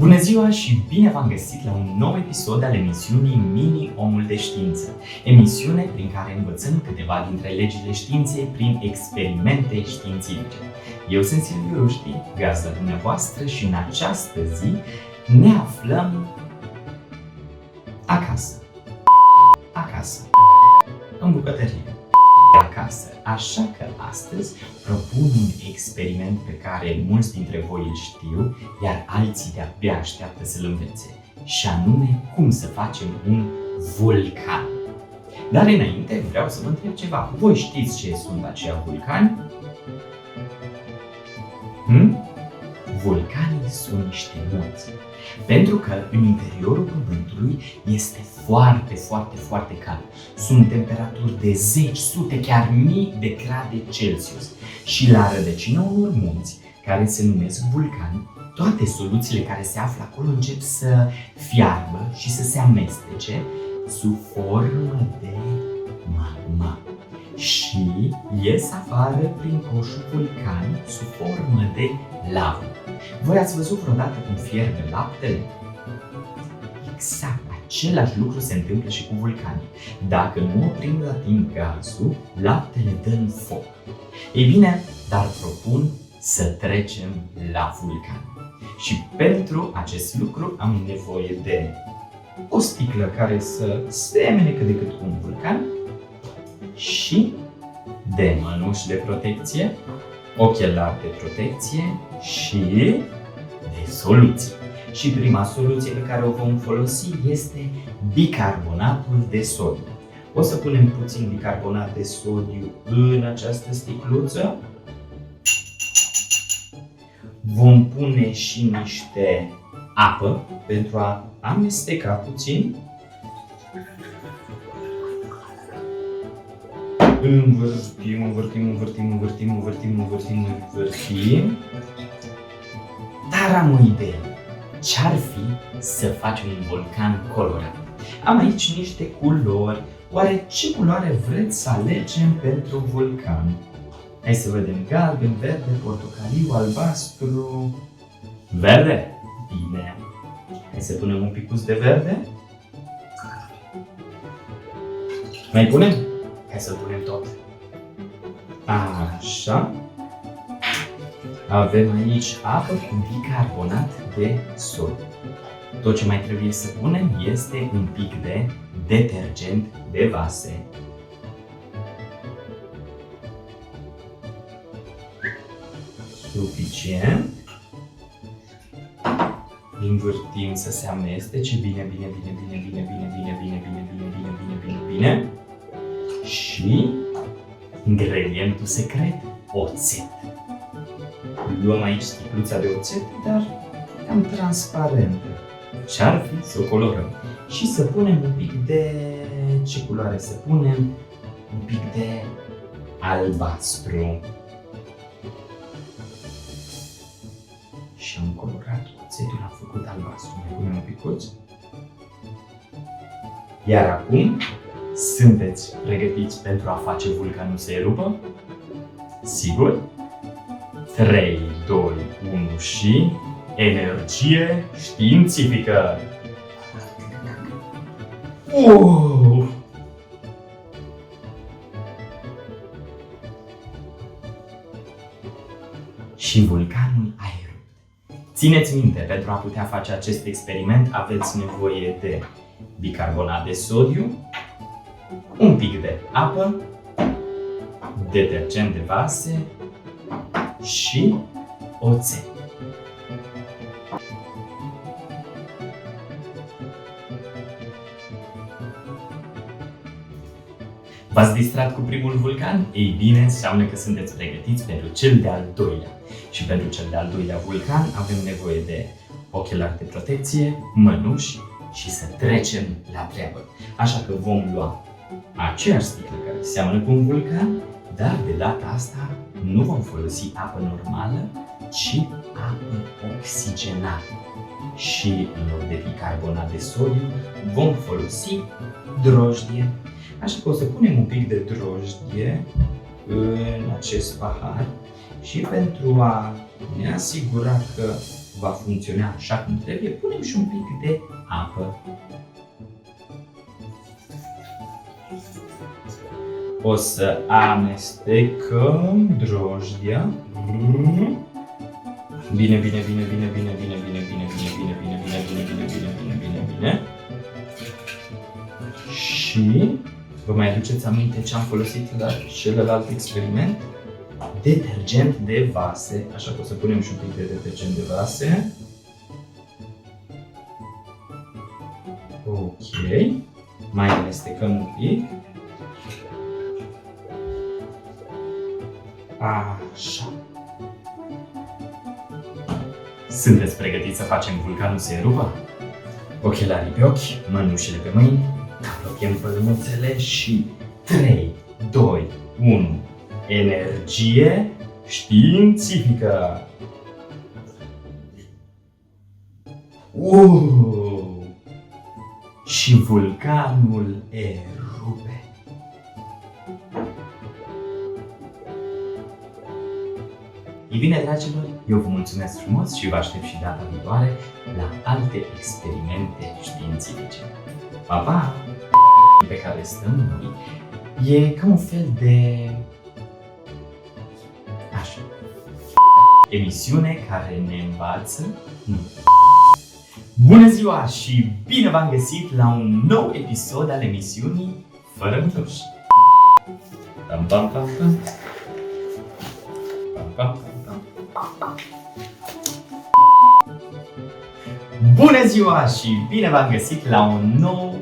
Bună ziua și bine v-am găsit la un nou episod al emisiunii Mini Omul de Știință, emisiune prin care învățăm câteva dintre legile științei prin experimente științifice. Eu sunt Silviu Ruști, gazda dumneavoastră, și în această zi ne aflăm acasă, în bucătărie, acasă. Așa că astăzi propun un experiment pe care mulți dintre voi îl știu, iar alții de-abia așteaptă să-l învețe, și anume cum să facem un vulcan. Dar înainte vreau să vă întreb ceva. Voi știți ce sunt aceia vulcani? Vulcanii sunt niște munți. Pentru că în interiorul Pământului este foarte cald. Sunt temperaturi de zeci, sute, chiar mii de grade Celsius. Și la rădăcina unor munți, care se numesc vulcani, toate soluțiile care se află acolo încep să fiarbă și să se amestece sub formă de magma. Și ies afară prin coșul vulcanii sub formă de lavă. Voi ați văzut vreodată cum fierbe laptele? Exact același lucru se întâmplă și cu vulcanii. Dacă nu oprim la timp gazul, laptele dă în foc. Ei bine, dar propun să trecem la vulcan. Și pentru acest lucru am nevoie de o sticlă care să semene cât de cât cu un vulcan și de mănuși de protecție, ochelari de protecție și de soluții. Și prima soluție pe care o vom folosi este bicarbonatul de sodiu. O să punem puțin bicarbonat de sodiu în această sticluță. Vom pune și niște apă pentru a amesteca puțin. Învârtim. Dar am o idee. Ce-ar fi să facem un vulcan colorat? Am aici niște culori. Oare ce culoare vreți să alegem pentru vulcan? Hai să vedem. Galben, verde, portocaliu, albastru... Verde? Bine. Hai să punem un picuț de verde. Mai punem? Hai să punem tot. Așa. Avem aici apă cu bicarbonat de sodiu. Tot ce mai trebuie să punem este un pic de detergent de vase. Suficient. Învârtim să se amestece bine. Și ingredientul secret, oțet. Luăm aici sticluța de oțet, dar cam transparentă. Ce-ar fi să o colorăm? Și să punem un pic de... ce culoare să punem? Un pic de albastru. Și am colorat oțetul, am făcut albastru. Mai punem un picuț. Iar acum, sunteți pregătiți pentru a face vulcanul să erupă? Sigur? 3, 2, 1 și... energie științifică! Și vulcanul a erupt. Țineți minte, pentru a putea face acest experiment aveți nevoie de bicarbonat de sodiu, un pic de apă, detergent de vase și oțet. V-ați distrat cu primul vulcan? Ei bine, înseamnă că sunteți pregătiți pentru cel de-al doilea. Și pentru cel de-al doilea vulcan avem nevoie de ochelari de protecție, mănuși și să trecem la treabă. Așa că vom lua aceeași sticlă care seamănă cu un vulcan, dar de data asta nu vom folosi apă normală, ci apă oxigenată. Și în loc de bicarbonat de sodiu vom folosi drojdie. Așa că o să punem un pic de drojdie în acest pahar și pentru a ne asigura că va funcționa așa cum trebuie, punem și un pic de apă. O să amestecăm drojdia. Bine, bine, bine, bine, bine, bine, bine, bine, bine, bine, bine, bine, bine, bine, bine, bine, bine, bine. Și vă mai aduceți aminte ce am folosit la celălalt experiment? Detergent de vase. Așa că o să punem și un pic de detergent de vase. Ok. Mai amestecăm un pic. Așa. Sunteți pregătiți să facem vulcanul să erupă? Ochelarii pe ochi, mânușile pe mâini, apropiem pălmuțele și 3, 2, 1. Energie științifică! Și vulcanul erupe! Ei bine, dragilor, eu vă mulțumesc frumos și vă aștept și data viitoare la alte experimente științifice. Pa, pa! Pe care stăm noi e ca un fel de... așa. Emisiune care ne învață... Bună ziua și bine v-am găsit la un nou episod al emisiunii Fără Mituși. Pam, pam, pam, pam. Pam, pam, pam. Bună ziua și bine v-am găsit la un nou...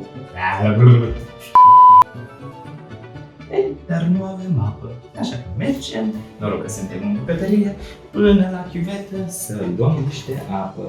Ei, dar nu avem apă, așa că mergem, noroc că suntem în bucătărie, până la chiuvetă să luăm niște apă.